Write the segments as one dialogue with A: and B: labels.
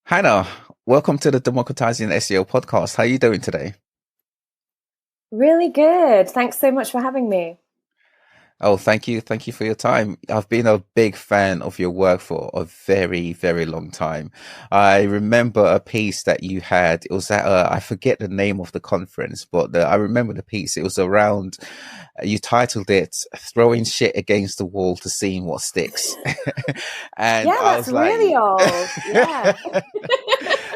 A: Hannah, welcome to the Democratizing SEO podcast. How are you doing today?
B: Really good. Thanks so much for having me.
A: Oh, thank you. Thank you for your time. I've been a big fan of your work for a very, very long time. I remember a piece that you had. It was at, I forget the name of the conference, but I remember the piece. It was around, you titled it Throwing Shit Against the Wall to Seeing What Sticks. And
B: Yeah,
A: I
B: that's
A: was like,
B: really old. Yeah.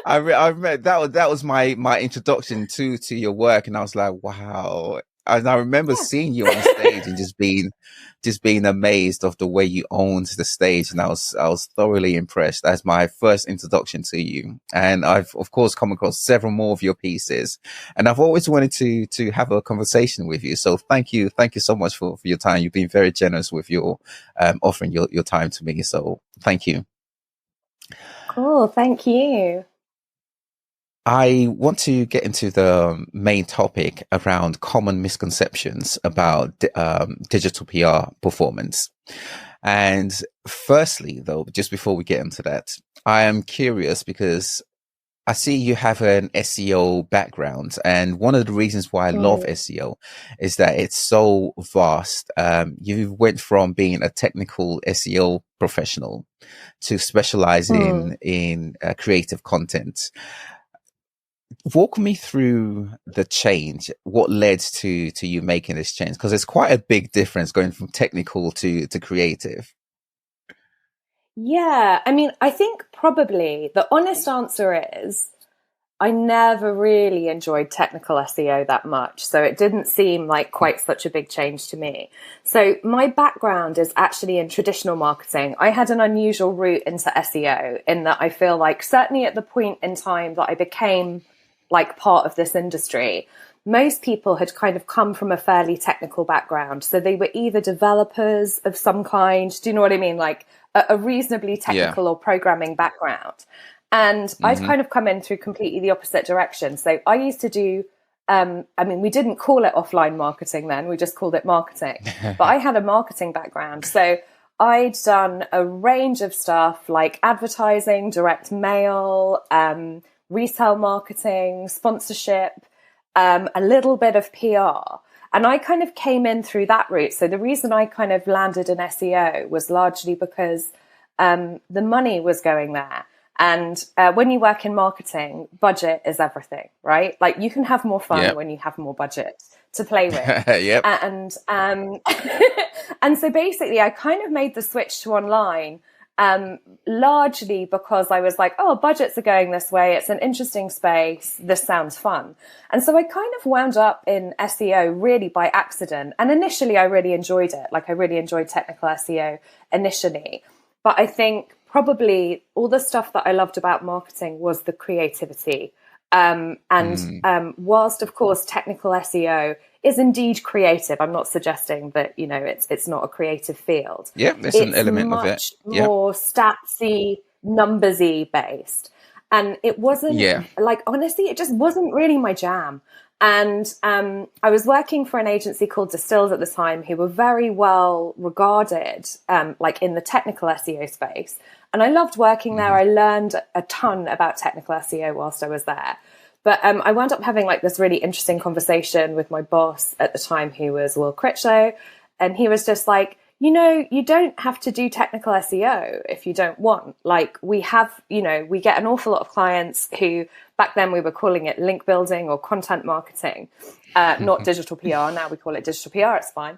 A: I remember that was my introduction to your work, and I was like, wow. And I remember
B: Yeah.
A: seeing you on stage and just being amazed of the way you owned the stage, and I was thoroughly impressed. That's my first introduction to you, and I've of course come across several more of your pieces, and I've always wanted to have a conversation with you. So thank you so much for your time. You've been very generous with your offering your time to me. So thank you.
B: Cool. Thank you.
A: I want to get into the main topic around common misconceptions about digital PR performance. And firstly, though, just before we get into that, I am curious because I see you have an SEO background, and one of the reasons why I love
B: Mm,
A: SEO is that it's so vast. You went from being a technical SEO professional to
B: mm.
A: specializing in creative content. Walk me through the change. What led to you making this change? Because it's quite a big difference going from technical to creative.
B: Yeah. I mean, I think probably the honest answer is I never really enjoyed technical SEO that much. So it didn't seem like quite such a big change to me. So my background is actually in traditional marketing. I had an unusual route into SEO in that I feel like certainly at the point in time that I became like part of this industry, most people had kind of come from a fairly technical background. So they were either developers of some kind, do you know what I mean? Like a reasonably
A: Yeah.
B: technical or programming background. And I'd
A: Hmm.
B: kind of come in through completely the opposite direction. So I used to do, I mean, we didn't call it offline marketing then, we just called it marketing. But I had a marketing background. So I'd done a range of stuff like advertising, direct mail, resale marketing, sponsorship, a little bit of PR. And I kind of came in through that route. So the reason I kind of landed in SEO was largely because the money was going there. And when you work in marketing, budget is everything, right? Like you can have more fun
A: Yep.
B: when you have more budget to play with.
A: Yep.
B: And and so basically, I kind of made the switch to online largely because I was like, oh, budgets are going this way. It's an interesting space. This sounds fun. And so I kind of wound up in SEO really by accident. And initially, I really enjoyed it. Like I really enjoyed technical SEO initially. But I think probably all the stuff that I loved about marketing was the creativity.
A: Mm.
B: Whilst, of course, technical SEO is indeed creative, I'm not suggesting that it's not a creative field.
A: Yep. There's an
B: It's
A: element of it.
B: much
A: Yep.
B: more statsy, numbersy based, and it wasn't
A: Yeah.
B: like honestly, it just wasn't really my jam. And I was working for an agency called Distilled at the time, who were very well regarded, like in the technical SEO space. And I loved working there.
A: Hmm.
B: I learned a ton about technical SEO whilst I was there. But I wound up having like this really interesting conversation with my boss at the time, who was Will Critchlow. And he was just like, you don't have to do technical SEO if you don't want. Like we have, we get an awful lot of clients who back then we were calling it link building or content marketing, not digital PR. Now we call it digital PR. It's fine.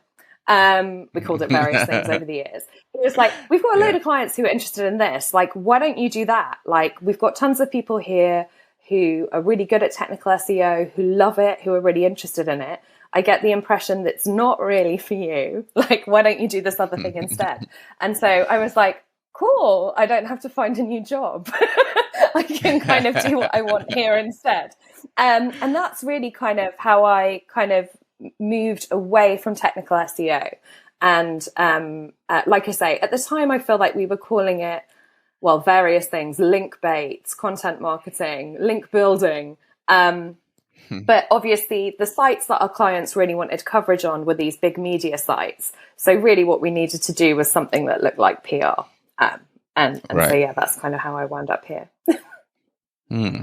B: We called it various things over the years. It was like, we've got a load
A: Yeah.
B: of clients who are interested in this. Like, why don't you do that? Like, we've got tons of people here who are really good at technical SEO, who love it, who are really interested in it. I get the impression that it's not really for you. Like, why don't you do this other thing instead? And so I was like, cool, I don't have to find a new job. I can kind of do what I want here instead. And that's really kind of how I kind of moved away from technical SEO. And like I say, at the time, I feel like we were calling it, well, various things: link baits, content marketing, link building. But obviously, the sites that our clients really wanted coverage on were these big media sites. So really, what we needed to do was something that looked like PR. And so
A: Right.
B: yeah, that's kind of how I wound up here.
A: Hmm.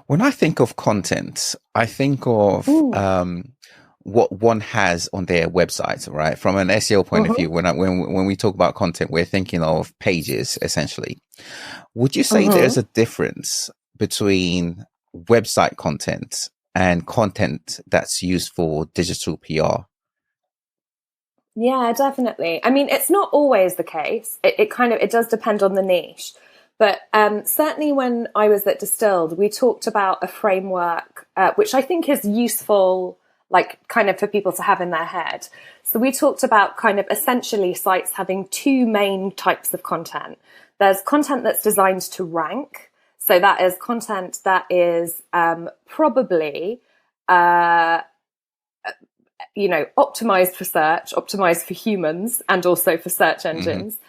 A: When I think of content, I think of
B: Mm.
A: what one has on their website, right? From an SEO point of
B: Mm-hmm.
A: view, when we talk about content, we're thinking of pages essentially. Would you say there's
B: Mm-hmm.
A: a difference between website content and content that's used for digital PR?
B: Yeah, definitely. I mean, it's not always the case. It does depend on the niche. But certainly when I was at Distilled, we talked about a framework, which I think is useful, like kind of for people to have in their head. So we talked about kind of essentially sites having two main types of content. There's content that's designed to rank. So that is content that is probably optimized for search, optimized for humans, and also for search
A: Hmm.
B: engines,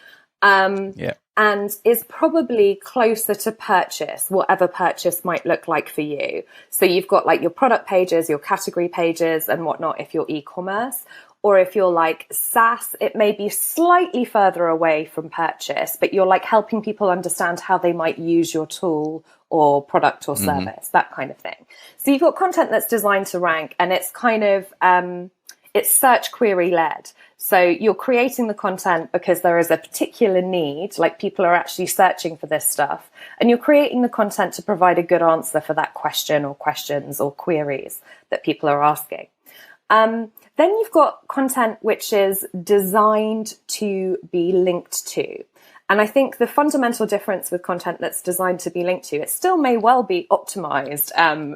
B: um,
A: Yeah.
B: and is probably closer to purchase, whatever purchase might look like for you. So you've got like your product pages, your category pages, and whatnot if you're e-commerce. Or if you're like SaaS, it may be slightly further away from purchase, but you're like helping people understand how they might use your tool or product or
A: Hmm.
B: service, that kind of thing. So you've got content that's designed to rank, and it's kind of it's search query led. So you're creating the content because there is a particular need, like people are actually searching for this stuff, and you're creating the content to provide a good answer for that question or questions or queries that people are asking. Then you've got content which is designed to be linked to. And I think the fundamental difference with content that's designed to be linked to, it still may well be optimized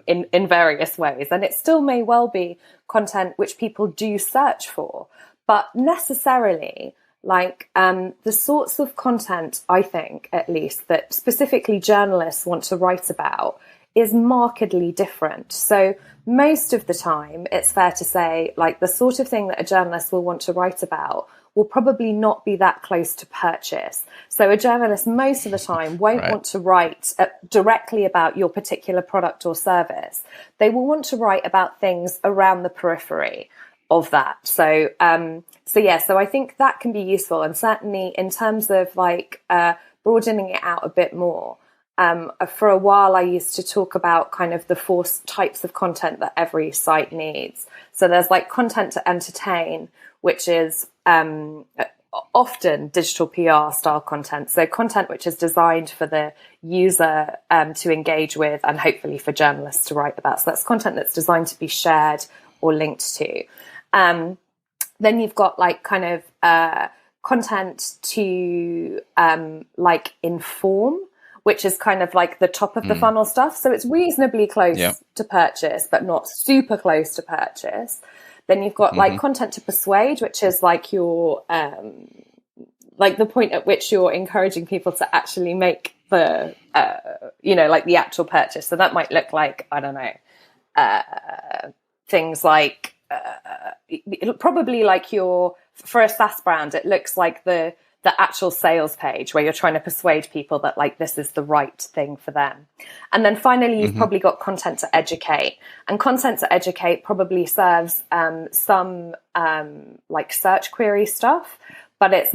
B: in various ways. And it still may well be content which people do search for. But necessarily, like the sorts of content, I think, at least, that specifically journalists want to write about is markedly different. So most of the time, it's fair to say, like the sort of thing that a journalist will want to write about will probably not be that close to purchase. So a journalist most of the time won't
A: Right.
B: want to write directly about your particular product or service. They will want to write about things around the periphery of that. So I think that can be useful. And certainly in terms of like broadening it out a bit more, for a while, I used to talk about kind of the four types of content that every site needs. So there's like content to entertain, which is often digital PR style content. So content which is designed for the user to engage with and hopefully for journalists to write about. So that's content that's designed to be shared or linked to. Then you've got like kind of content to like inform, which is kind of like the top of the funnel stuff. So it's reasonably close
A: Yeah.
B: to purchase, but not super close to purchase. Then you've got like content to persuade, which is like your, like the point at which you're encouraging people to actually make the, like the actual purchase. So that might look like, I don't know, things like, probably like for a SaaS brand, it looks like the actual sales page where you're trying to persuade people that like this is the right thing for them. And then finally, you've probably got content to educate, and content to educate probably serves some like search query stuff, but it's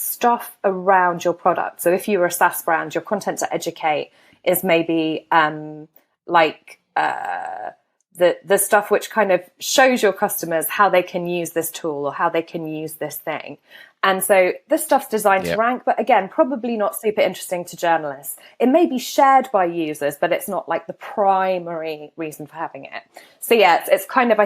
B: stuff around your product. So if you're a SaaS brand, your content to educate is maybe the stuff which kind of shows your customers how they can use this tool or how they can use this thing. And so this stuff's designed to rank, but again, probably not super interesting to journalists. It may be shared by users, but it's not like the primary reason for having it. So yeah, it's kind of, I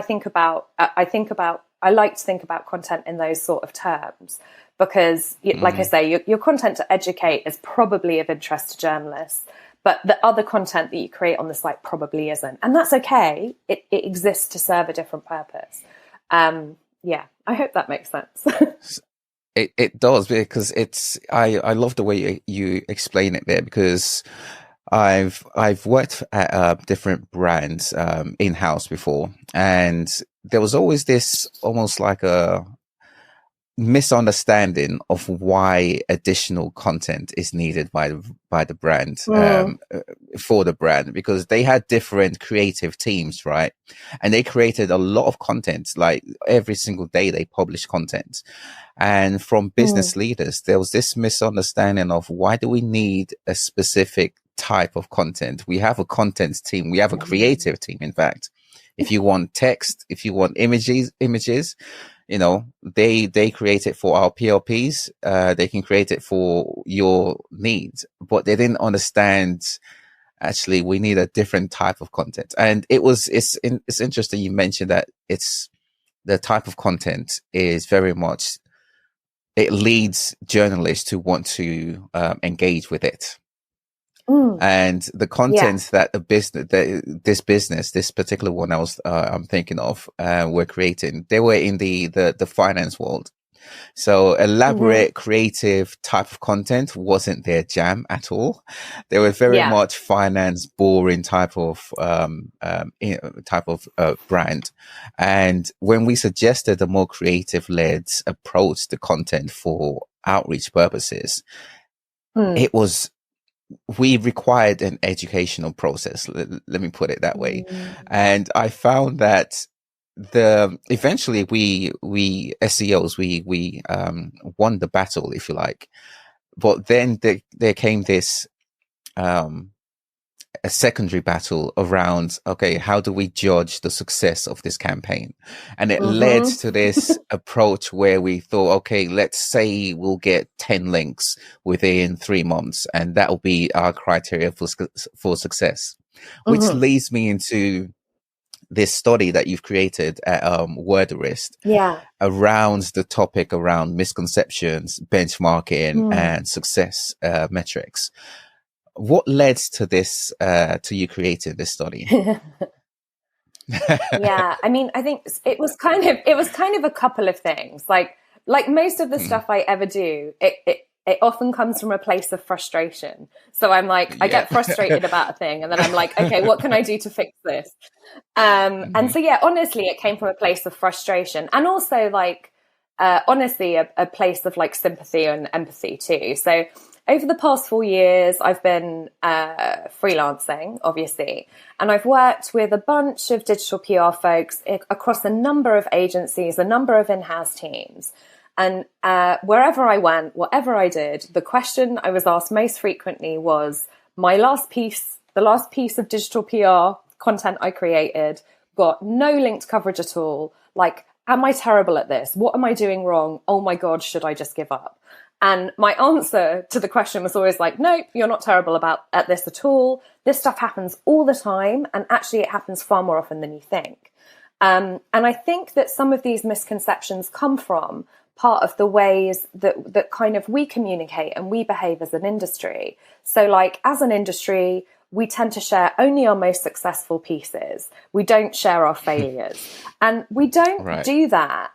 B: like to think about content in those sort of terms, because like I say, your content to educate is probably of interest to journalists, but the other content that you create on the site probably isn't. And that's okay. It exists to serve a different purpose. I hope that makes sense.
A: It does, because I love the way you explain it there, because I've worked at different brands in-house before, and there was always this almost like misunderstanding of why additional content is needed by the brand, for the brand, because they had different creative teams, right? And they created a lot of content. Like every single day they published content. And from business leaders, there was this misunderstanding of why do we need a specific type of content? We have a content team. We have a creative team. In fact, if you want text, if you want images, you know, they create it for our PLPs. They can create it for your needs, but they didn't understand actually we need a different type of content. And it's interesting you mentioned that it's the type of content is very much, it leads journalists to want to engage with it. And the content that this particular one I'm thinking of, were creating, they were in the finance world. So elaborate, creative type of content wasn't their jam at all. They were very much finance, boring type of brand. And when we suggested a more creative led approach to content for outreach purposes, we required an educational process. Let me put it that way. And I found that eventually we SEOs, we won the battle, if you like. But then there came this, a secondary battle around, okay, how do we judge the success of this campaign? And it led to this approach where we thought, okay, let's say we'll get 10 links within 3 months, and that will be our criteria for success, which leads me into this study that you've created at Worderist around the topic around misconceptions, benchmarking, and success metrics. What led to this, to you creating this study?
B: Yeah, I mean, I think it was kind of a couple of things. Like most of the stuff I ever do, it often comes from a place of frustration. So I'm like, I get frustrated about a thing, and then I'm like, okay, what can I do to fix this? And so, yeah, honestly, it came from a place of frustration, and also like, honestly, a place of like sympathy and empathy too. So over the past 4 years, I've been freelancing, obviously, and I've worked with a bunch of digital PR folks across a number of agencies, a number of in-house teams. And wherever I went, whatever I did, the question I was asked most frequently was, the last piece of digital PR content I created got no linked coverage at all. Like, am I terrible at this? What am I doing wrong? Oh my God, should I just give up? And my answer to the question was always like, nope, you're not terrible at this at all. This stuff happens all the time. And actually it happens far more often than you think. And I think that some of these misconceptions come from part of the ways that kind of we communicate and we behave as an industry. So like as an industry, we tend to share only our most successful pieces. We don't share our failures. And we don't do that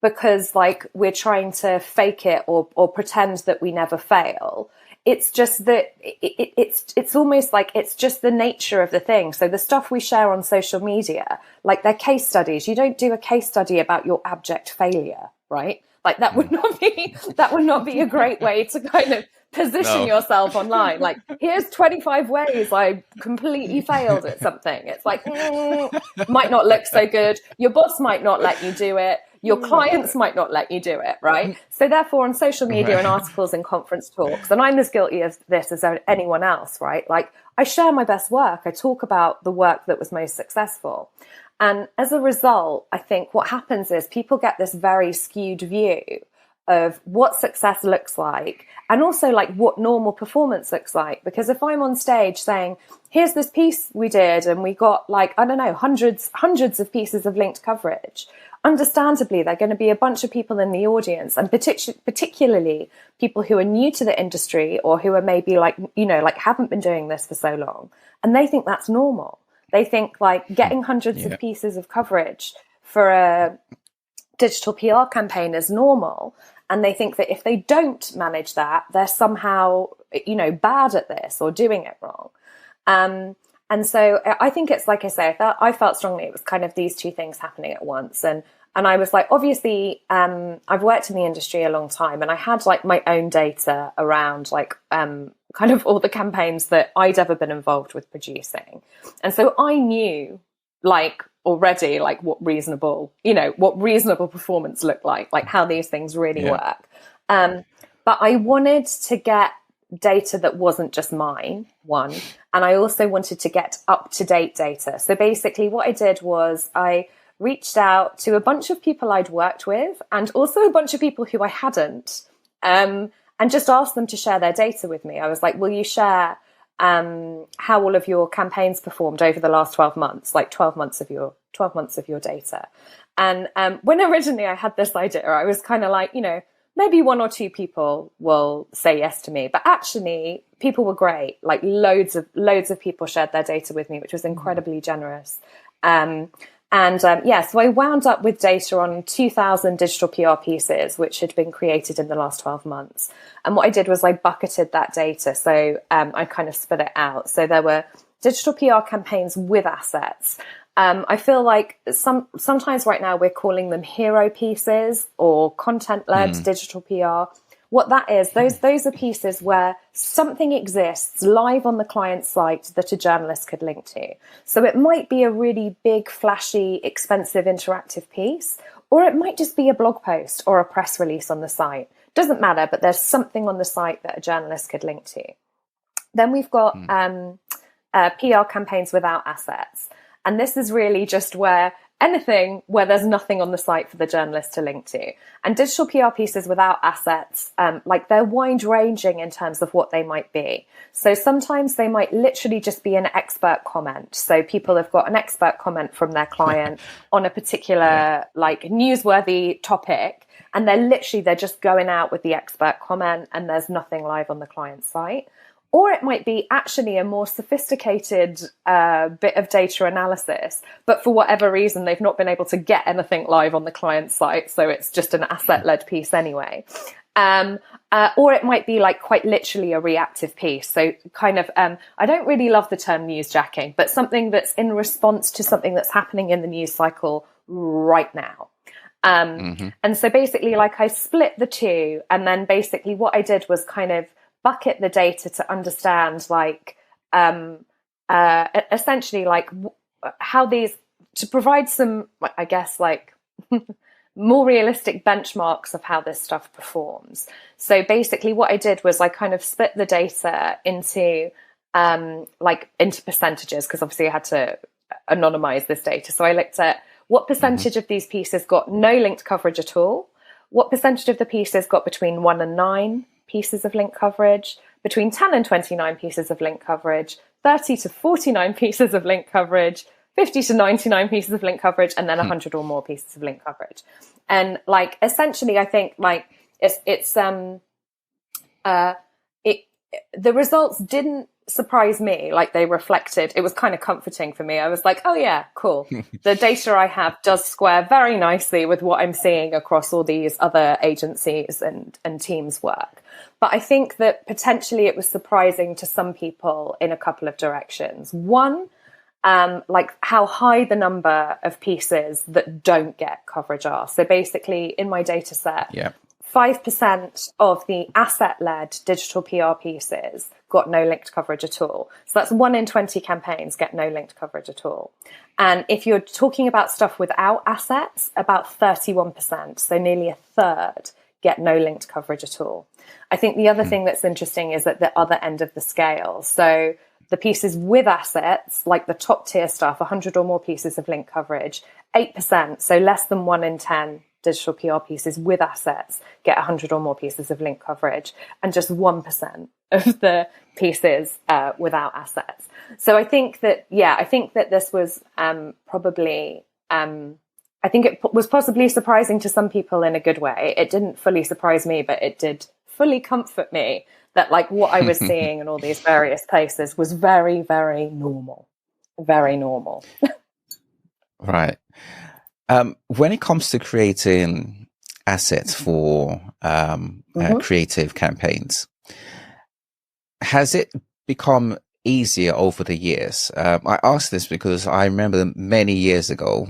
B: because like we're trying to fake it or pretend that we never fail. It's just that it's almost like it's just the nature of the thing. So the stuff we share on social media, like they're case studies. You don't do a case study about your abject failure, right? Like that would not be a great way to kind of position yourself online. Like, here's 25 ways I completely failed at something. It's like, might not look so good. Your boss might not let you do it. Your clients might not let you do it, right? So therefore on social media and articles and conference talks, and I'm as guilty of this as anyone else, right? Like I share my best work. I talk about the work that was most successful. And as a result, I think what happens is people get this very skewed view of what success looks like and also like what normal performance looks like. Because if I'm on stage saying, here's this piece we did and we got like, I don't know, hundreds of pieces of linked coverage, understandably, there are going to be a bunch of people in the audience, and particularly people who are new to the industry or who are maybe like, you know, like haven't been doing this for so long. And they think that's normal. They think like getting hundreds of pieces of coverage for a digital PR campaign is normal. And they think that if they don't manage that, they're somehow, you know, bad at this or doing it wrong. And so I think it's like I say, I felt strongly it was kind of these two things happening at once. And And I was like, obviously, I've worked in the industry a long time, and I had like my own data around like kind of all the campaigns that I'd ever been involved with producing. And so I knew like already like what reasonable performance looked like how these things really work. But I wanted to get data that wasn't just mine, one, and I also wanted to get up-to-date data. So basically what I did was I reached out to a bunch of people I'd worked with and also a bunch of people who I hadn't, and just asked them to share their data with me. I was like, will you share how all of your campaigns performed over the last 12 months, like 12 months of your data? And when originally I had this idea, I was kind of like, maybe one or two people will say yes to me, but actually people were great. Like loads of people shared their data with me, which was incredibly generous. So I wound up with data on 2,000 digital PR pieces, which had been created in the last 12 months. And what I did was I bucketed that data. So I kind of split it out. So there were digital PR campaigns with assets. I feel like sometimes right now we're calling them hero pieces or content-led digital PR. What that is, those are pieces where something exists live on the client site that a journalist could link to. So it might be a really big, flashy, expensive, interactive piece, or it might just be a blog post or a press release on the site. Doesn't matter, but there's something on the site that a journalist could link to. Then we've got PR campaigns without assets. And this is really just where there's nothing on the site for the journalist to link to. And digital PR pieces without assets, they're wide ranging in terms of what they might be. So sometimes they might literally just be an expert comment. So people have got an expert comment from their client on a particular newsworthy topic. And they're just going out with the expert comment and there's nothing live on the client site. Or it might be actually a more sophisticated bit of data analysis, but for whatever reason, they've not been able to get anything live on the client site. So it's just an asset-led piece anyway. Or it might be like quite literally a reactive piece. So kind of, I don't really love the term newsjacking, but something that's in response to something that's happening in the news cycle right now. And so basically I split the two. And then basically what I did was kind of bucket the data to understand essentially how these, to provide some, I guess, more realistic benchmarks of how this stuff performs. So basically what I did was I kind of split the data into percentages, because obviously I had to anonymize this data. So I looked at what percentage of these pieces got no linked coverage at all, what percentage of the pieces got between 1 and 9 pieces of link coverage, between 10 and 29 pieces of link coverage, 30 to 49 pieces of link coverage, 50 to 99 pieces of link coverage, and then 100 or more pieces of link coverage. And essentially I think the results didn't surprise me. They reflected, it was kind of comforting for me. I was like, oh yeah, cool. The data I have does square very nicely with what I'm seeing across all these other agencies and teams' work. But I think that potentially it was surprising to some people in a couple of directions. One, how high the number of pieces that don't get coverage are. So basically in my data set, 5% of the asset-led digital PR pieces got no linked coverage at all. So that's 1 in 20 campaigns get no linked coverage at all. And if you're talking about stuff without assets, about 31%, so nearly a third, get no linked coverage at all. I think the other thing that's interesting is at the other end of the scale. So the pieces with assets, like the top tier stuff, 100 or more pieces of link coverage, 8%, so less than 1 in 10 digital PR pieces with assets get 100 or more pieces of link coverage, and just 1% of the pieces without assets. So I think that this was probably, I think it was possibly surprising to some people in a good way. It didn't fully surprise me, but it did fully comfort me that what I was seeing in all these various places was very, very normal. Very normal.
A: Right. When it comes to creating assets for creative campaigns, has it become easier over the years? I ask this because I remember many years ago,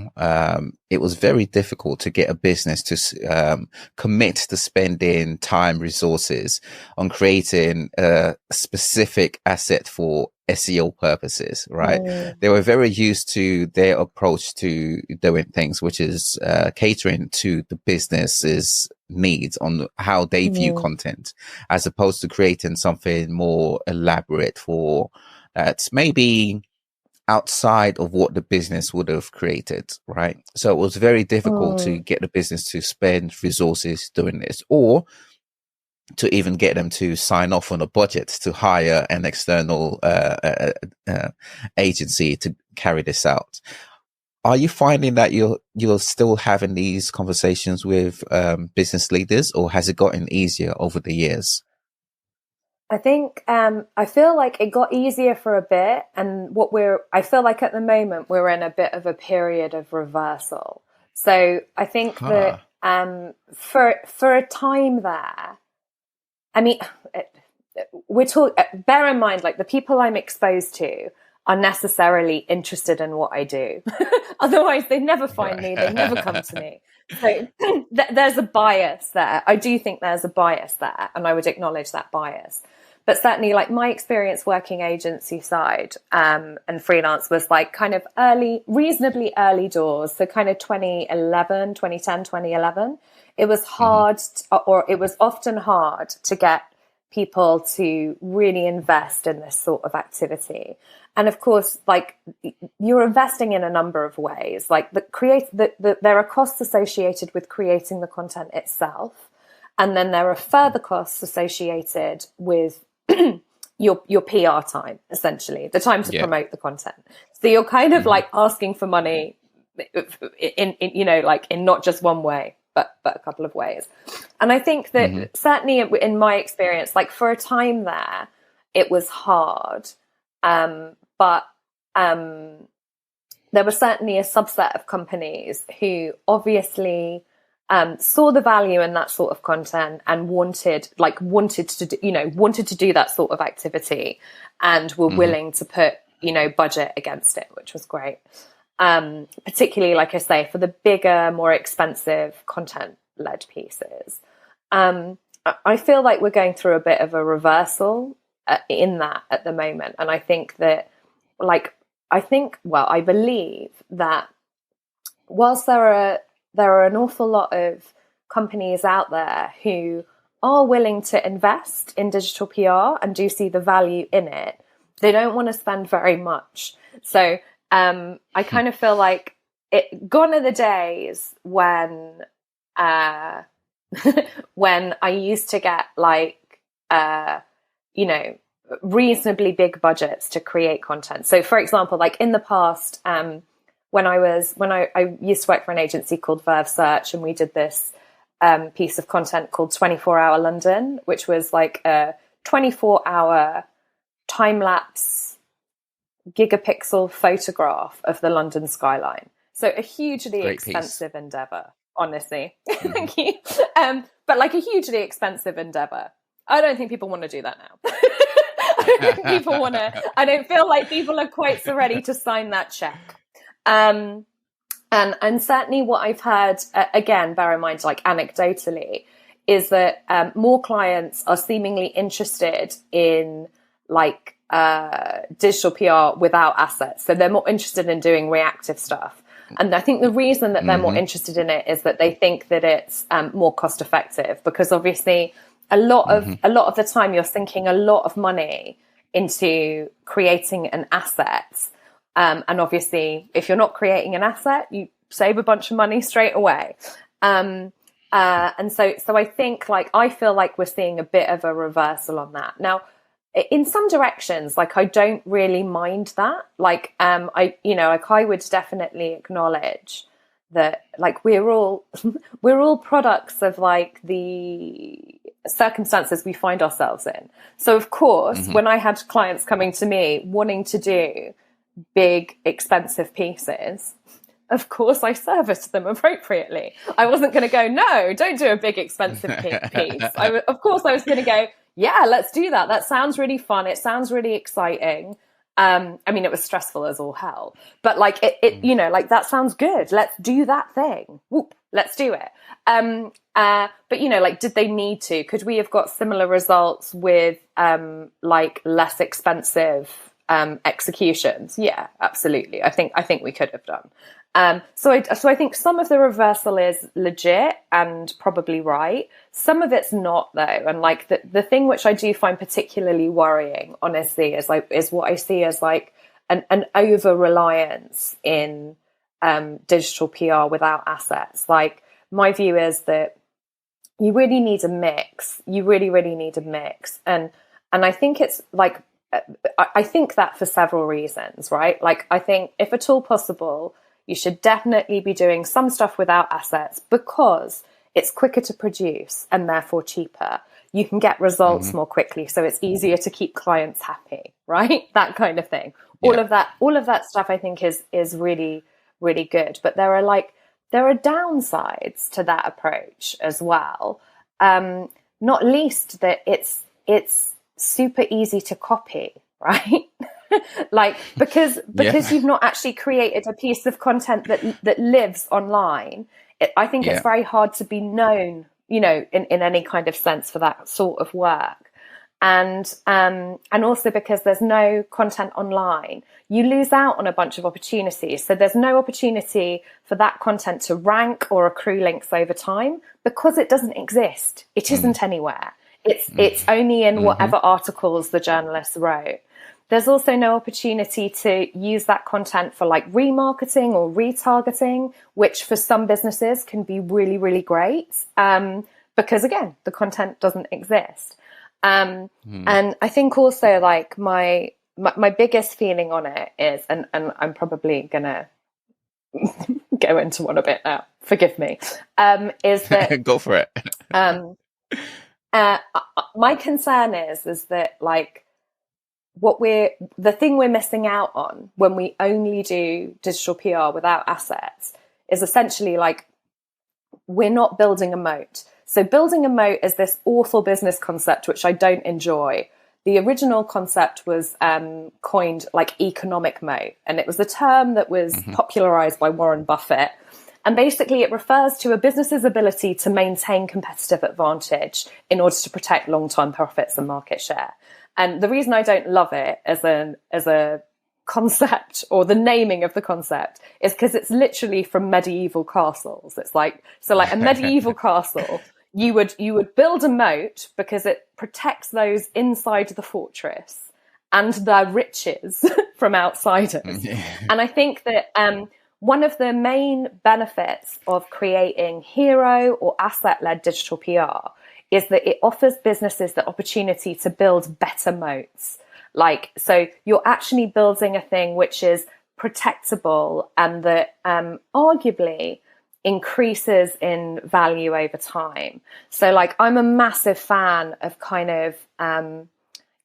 A: it was very difficult to get a business to commit to spending time, resources on creating a specific asset for SEO purposes, right? They were very used to their approach to doing things, which is catering to the business's needs on how they view content, as opposed to creating something more elaborate for that's maybe outside of what the business would have created, right? So it was very difficult to get the business to spend resources doing this, or to even get them to sign off on a budget to hire an external agency to carry this out. Are you finding that you're still having these conversations with business leaders, or has it gotten easier over the years?
B: I think I feel like it got easier for a bit, and I feel like at the moment we're in a bit of a period of reversal. So I think that for a time there, I mean, bear in mind, like, the people I'm exposed to are necessarily interested in what I do. Otherwise, they'd never find me. They'd never come to me. So there's a bias there. I do think there's a bias there, and I would acknowledge that bias. But certainly, like, my experience working agency side and freelance was like kind of reasonably early doors. So kind of 2010, 2011. It was hard, or it was often hard to get people to really invest in this sort of activity. And of course, like, you're investing in a number of ways. Like, there are costs associated with creating the content itself. And then there are further costs associated with your PR time, essentially, the time to promote the content. So you're kind of like asking for money in not just one way, but a couple of ways. And I think that certainly in my experience, like, for a time there, it was hard. But there was certainly a subset of companies who obviously saw the value in that sort of content and wanted to do that sort of activity, and were willing to put, budget against it, which was great. Particularly, like I say, for the bigger, more expensive content-led pieces. I feel like we're going through a bit of a reversal in that at the moment. And I think that, I believe that whilst there are an awful lot of companies out there who are willing to invest in digital PR and do see the value in it, they don't want to spend very much. So I kind of feel like gone are the days when when I used to get reasonably big budgets to create content. So for example, like in the past, when I used to work for an agency called Verve Search, and we did this piece of content called 24-Hour London, which was like a 24-hour time-lapse gigapixel photograph of the London skyline. So a hugely expensive endeavor, honestly. Thank you. But like a hugely expensive endeavor. I don't think people want to do that now. I don't feel like people are quite so ready to sign that check. And certainly what I've heard, again, bear in mind, like anecdotally, is that more clients are seemingly interested in digital PR without assets. So they're more interested in doing reactive stuff. And I think the reason that they're more interested in it is that they think that it's more cost effective, because obviously a lot of the time you're sinking a lot of money into creating an asset. And obviously, if you're not creating an asset, you save a bunch of money straight away. And so I think I feel like we're seeing a bit of a reversal on that. Now, in some directions, I don't really mind that. I would definitely acknowledge that we're all products of the circumstances we find ourselves in. So of course, when I had clients coming to me wanting to do big, expensive pieces, of course I serviced them appropriately. I wasn't going to go, no, don't do a big, expensive piece. Of course I was going to go, yeah, let's do that. That sounds really fun. It sounds really exciting. I mean, it was stressful as all hell, but like it you know, like that sounds good. Let's do that thing. Whoop, let's do it. But you know, like, did they need to? Could we have got similar results with like less expensive executions? Yeah, absolutely. I think we could have done. So I think some of the reversal is legit and probably right. Some of it's not though. And like the thing which I do find particularly worrying, honestly, is what I see as like an over reliance in digital PR without assets. Like, my view is that you really need a mix. You really, really need a mix. And I think it's like, I think that for several reasons, right? Like, I think if at all possible, you should definitely be doing some stuff without assets because it's quicker to produce and therefore cheaper. You can get results more quickly, so it's easier to keep clients happy, right? That kind of thing. Yeah. All of that stuff I think is really, really good. But there are downsides to that approach as well. Not least that it's super easy to copy, right? Like, because you've not actually created a piece of content that lives online. I think it's very hard to be known, you know, in any kind of sense for that sort of work. And also because there's no content online, you lose out on a bunch of opportunities. So there's no opportunity for that content to rank or accrue links over time because it doesn't exist. It isn't anywhere. It's only in whatever articles the journalists wrote. There's also no opportunity to use that content for like remarketing or retargeting, which for some businesses can be really, really great. Because again, the content doesn't exist. And I think also like my biggest feeling on it is, and I'm probably gonna go into one a bit now, forgive me, is that
A: go for it.
B: My concern is that like the thing we're missing out on when we only do digital PR without assets is essentially like we're not building a moat. So building a moat is this awful business concept, which I don't enjoy. The original concept was coined like economic moat, and it was a term that was popularized by Warren Buffett. And basically it refers to a business's ability to maintain competitive advantage in order to protect long-term profits and market share. And the reason I don't love it as a concept, or the naming of the concept, is because it's literally from medieval castles. It's like, so like a medieval castle, you would build a moat because it protects those inside the fortress and their riches from outsiders. And I think that one of the main benefits of creating hero or asset-led digital PR is that it offers businesses the opportunity to build better moats. Like, so you're actually building a thing which is protectable and that arguably increases in value over time. So like, I'm a massive fan of kind of,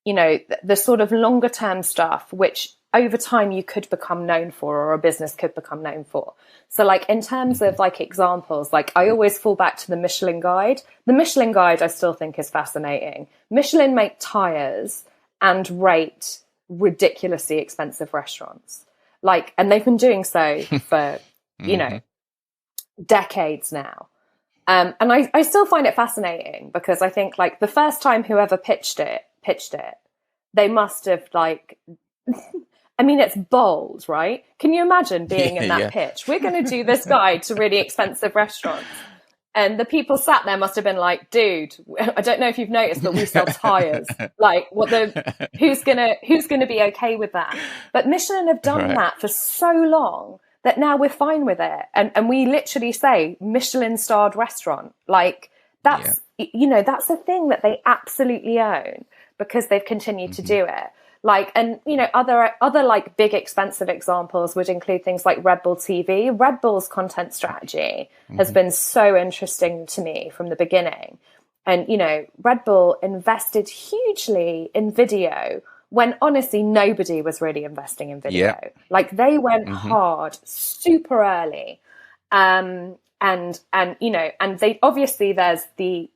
B: you know, the sort of longer term stuff, which over time you could become known for, or a business could become known for. So like in terms of like examples, like I always fall back to the Michelin Guide. The Michelin Guide I still think is fascinating. Michelin make tires and rate ridiculously expensive restaurants. Like, and they've been doing so for, you know, decades now. And I still find it fascinating because I think like the first time whoever pitched it, they must have like, I mean, it's bold, right? Can you imagine being in that pitch? We're going to do this guide to really expensive restaurants. And the people sat there must have been like, dude, I don't know if you've noticed, but we sell tires. Like, who's gonna be okay with that? But Michelin have done that for so long that now we're fine with it. And we literally say Michelin starred restaurant. Like, that's, you know, that's a thing that they absolutely own because they've continued to do it. Like, and, you know, other like big expensive examples would include things like Red Bull TV. Red Bull's content strategy has been so interesting to me from the beginning. And, you know, Red Bull invested hugely in video when honestly nobody was really investing in video. Like they went hard super early. And and you know, and they obviously, there's the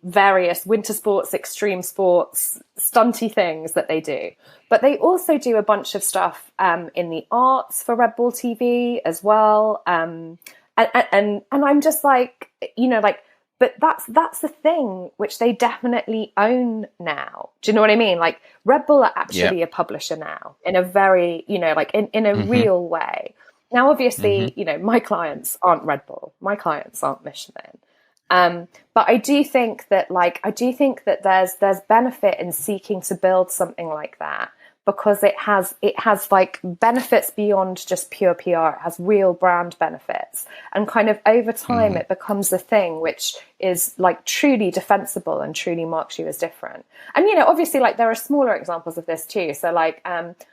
B: various winter sports, extreme sports, stunty things that they do, but they also do a bunch of stuff in the arts for Red Bull TV as well. And I'm just like, you know, like, but that's the thing which they definitely own now. Do you know what I mean? Like, Red Bull are actually a publisher now, in a very, you know, like in a real way. Now, obviously, you know, my clients aren't Red Bull, my clients aren't Michelin. But I do think that there's benefit in seeking to build something like that, because it has like benefits beyond just pure PR. It has real brand benefits, and kind of over time it becomes a thing which is like truly defensible and truly marks you as different. And, you know, obviously, like, there are smaller examples of this too. So like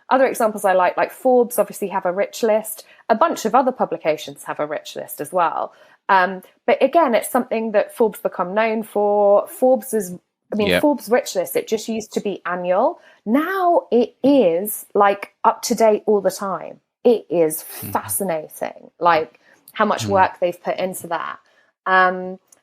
B: other examples I like Forbes obviously have a rich list. A bunch of other publications have a rich list as well. But again, it's something that Forbes become known for. Forbes rich list, it just used to be annual. Now it is like up to date all the time. It is fascinating, like how much work they've put into that.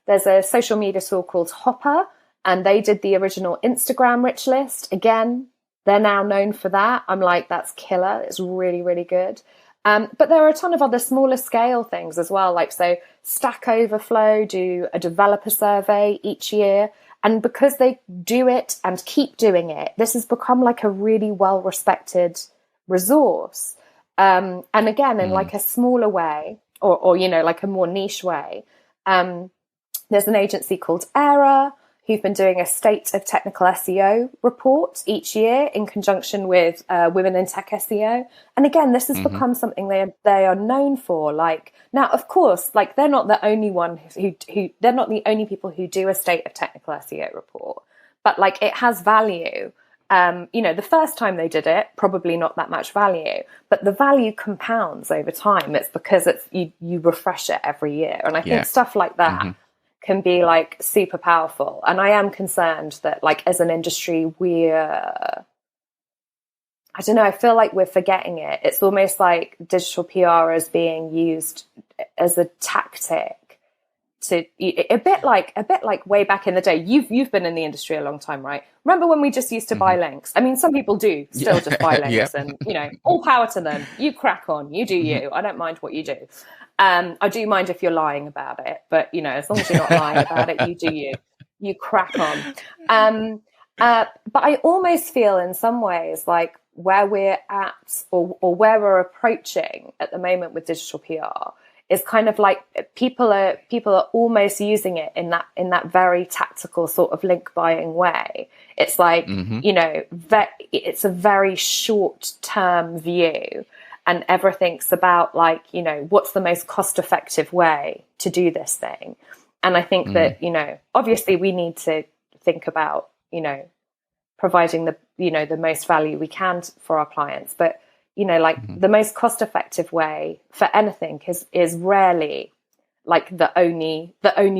B: There's a social media tool called Hopper, and they did the original Instagram rich list. Again, they're now known for that. I'm like, that's killer. It's really, really good. But there are a ton of other smaller scale things as well. Like, so Stack Overflow do a developer survey each year. And because they do it and keep doing it, this has become like a really well-respected resource. And again, in like a smaller way, or, you know, like a more niche way, there's an agency called Era, who've been doing a State of Technical SEO report each year in conjunction with Women in Tech SEO. And again, this has become something they are known for. Like, now, of course, like, they're not the only one who they're not the only people who do a State of Technical SEO report, but like, it has value. You know, the first time they did it, probably not that much value, but the value compounds over time. It's because you refresh it every year. And I think stuff like that can be like super powerful. And I am concerned that, like, as an industry, I don't know, I feel like we're forgetting it. It's almost like digital PR is being used as a tactic to a bit like way back in the day. You've been in the industry a long time, right? Remember when we just used to buy links? I mean, some people do still just buy links, and, you know, all power to them. You crack on, you do you. I don't mind what you do. I do mind if you're lying about it, but, you know, as long as you're not lying about it, you do you crack on. But I almost feel in some ways like where we're at, or where we're approaching at the moment with digital PR, is kind of like people are almost using it in that very tactical sort of link buying way. It's like, you know, it's a very short term view. And everything's about, like, you know, what's the most cost effective way to do this thing. And I think that, you know, obviously we need to think about, you know, providing the most value we can for our clients. But, you know, like, the most cost effective way for anything is rarely like the only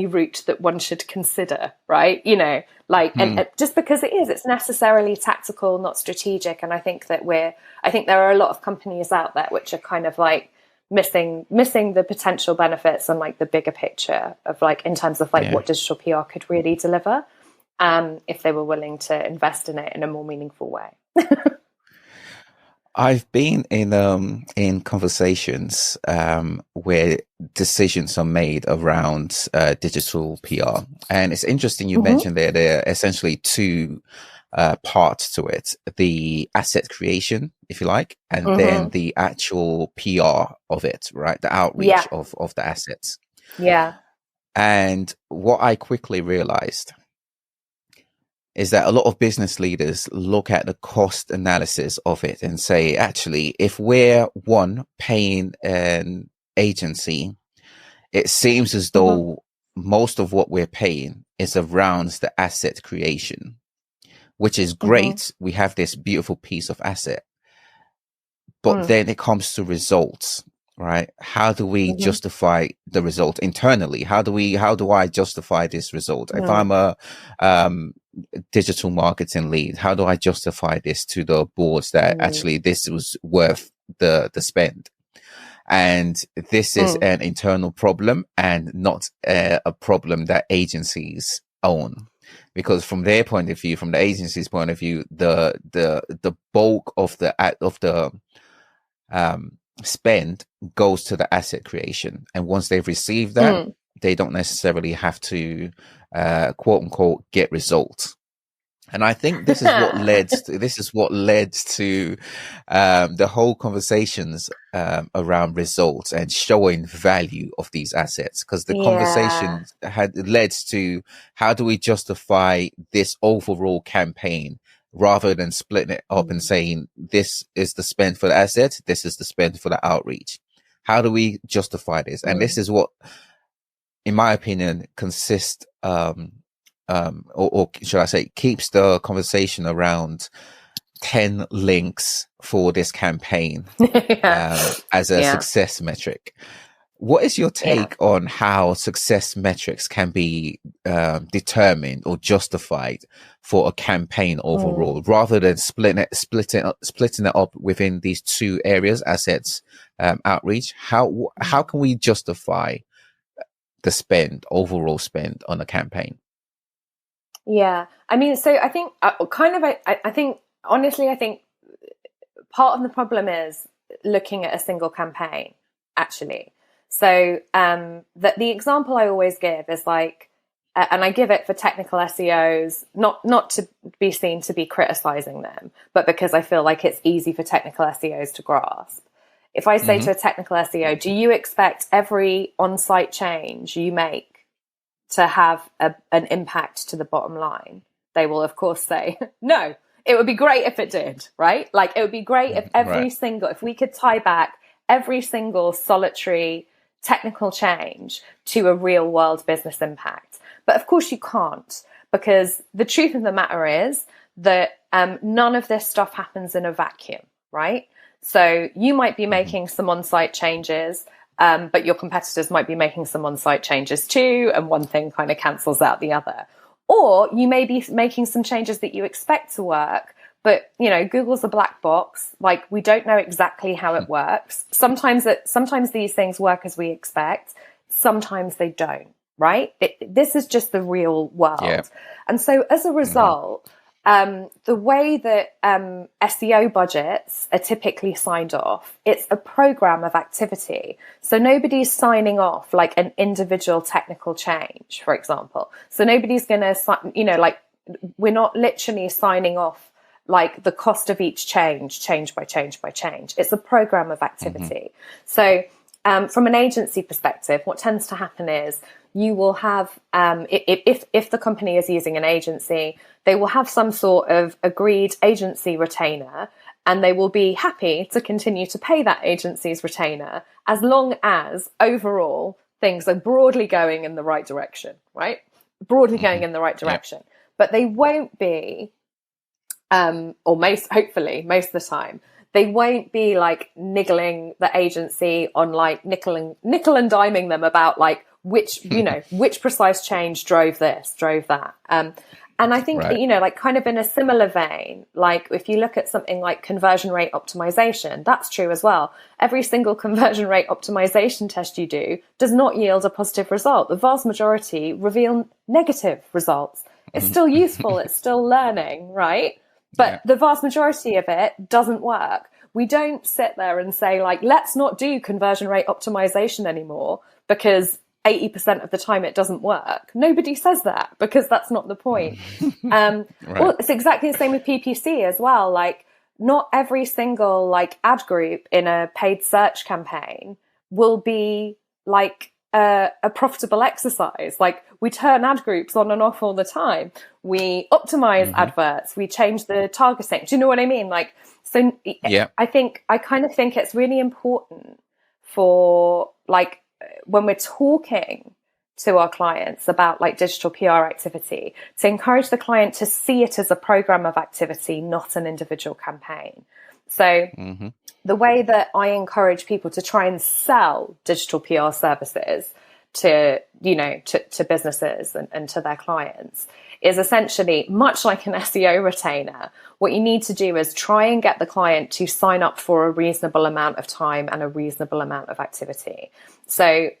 B: route that one should consider, right? You know, like, and just because it's necessarily tactical, not strategic. And I think there are a lot of companies out there which are kind of like missing the potential benefits and like the bigger picture of, like, in terms of like what digital PR could really deliver, if they were willing to invest in it in a more meaningful way.
A: I've been in conversations where decisions are made around digital PR, and it's interesting you mentioned there are essentially two parts to it: the asset creation, if you like, and then the actual PR of it, right? The outreach of the assets.
B: Yeah.
A: And what I quickly realized is that a lot of business leaders look at the cost analysis of it and say, actually, if we're paying an agency, it seems as though most of what we're paying is around the asset creation, which is great. We have this beautiful piece of asset, but then it comes to results, right? How do we justify the result internally? How do I justify this result? If I'm a digital marketing lead, how do I justify this to the boards that actually this was worth the spend? And this is an internal problem and not a problem that agencies own. Because from their point of view, from the agency's point of view, the bulk of the spend goes to the asset creation. And once they've received that, they don't necessarily have to quote unquote get results. And I think this is what led to the whole conversations around results and showing value of these assets, because the conversation had led to how do we justify this overall campaign rather than splitting it up and saying this is the spend for the asset, this is the spend for the outreach. How do we justify this? And this is what, in my opinion, consists or should I say, keeps the conversation around 10 links for this campaign as a success metric. What is your take on how success metrics can be determined or justified for a campaign overall, rather than splitting it up within these two areas, assets, outreach? How can we justify the overall spend on a campaign?
B: Yeah, I mean, so I think I think honestly, I think part of the problem is looking at a single campaign, actually. So the example I always give is like, and I give it for technical SEOs, not to be seen to be criticizing them, but because I feel like it's easy for technical SEOs to grasp. If I say to a technical SEO, do you expect every on-site change you make to have an impact to the bottom line? They will, of course, say, no, it would be great if it did, right? Like, it would be great if if we could tie back every single solitary technical change to a real world business impact. But of course you can't, because the truth of the matter is that none of this stuff happens in a vacuum, right? So you might be making some on-site changes, but your competitors might be making some on-site changes too, and one thing kind of cancels out the other. Or you may be making some changes that you expect to work, but Google's a black box. Like, we don't know exactly how it works. Sometimes these things work as we expect. Sometimes they don't, right? This is just the real world. Yeah. And so as a result, the way that SEO budgets are typically signed off, it's a program of activity. So nobody's signing off like an individual technical change, for example. So nobody's going to, we're not literally signing off like the cost of each change by change by change. It's a program of activity. So from an agency perspective, what tends to happen is you will have, if the company is using an agency, they will have some sort of agreed agency retainer, and they will be happy to continue to pay that agency's retainer as long as overall things are broadly going in the right direction, right? Broadly going in the right direction. But they won't be, hopefully most of the time, they won't be like niggling the agency on like nickel and diming them about like which precise change drove that. And I think, like kind of in a similar vein, like if you look at something like conversion rate optimization, that's true as well. Every single conversion rate optimization test you do does not yield a positive result. The vast majority reveal negative results. It's still useful. It's still learning, right? But the vast majority of it doesn't work. We don't sit there and say like, let's not do conversion rate optimization anymore because 80% of the time it doesn't work. Nobody says that, because that's not the point. Well, it's exactly the same with PPC as well. Like, not every single like ad group in a paid search campaign will be like a profitable exercise. Like, we turn ad groups on and off all the time. We optimize adverts. We change the targeting. Do you know what I mean? Like, so I kind of think it's really important for like, when we're talking to our clients about like digital PR activity, to encourage the client to see it as a program of activity, not an individual campaign. So the way that I encourage people to try and sell digital PR services, to, to businesses and to their clients is essentially much like an SEO retainer. What you need to do is try and get the client to sign up for a reasonable amount of time and a reasonable amount of activity. So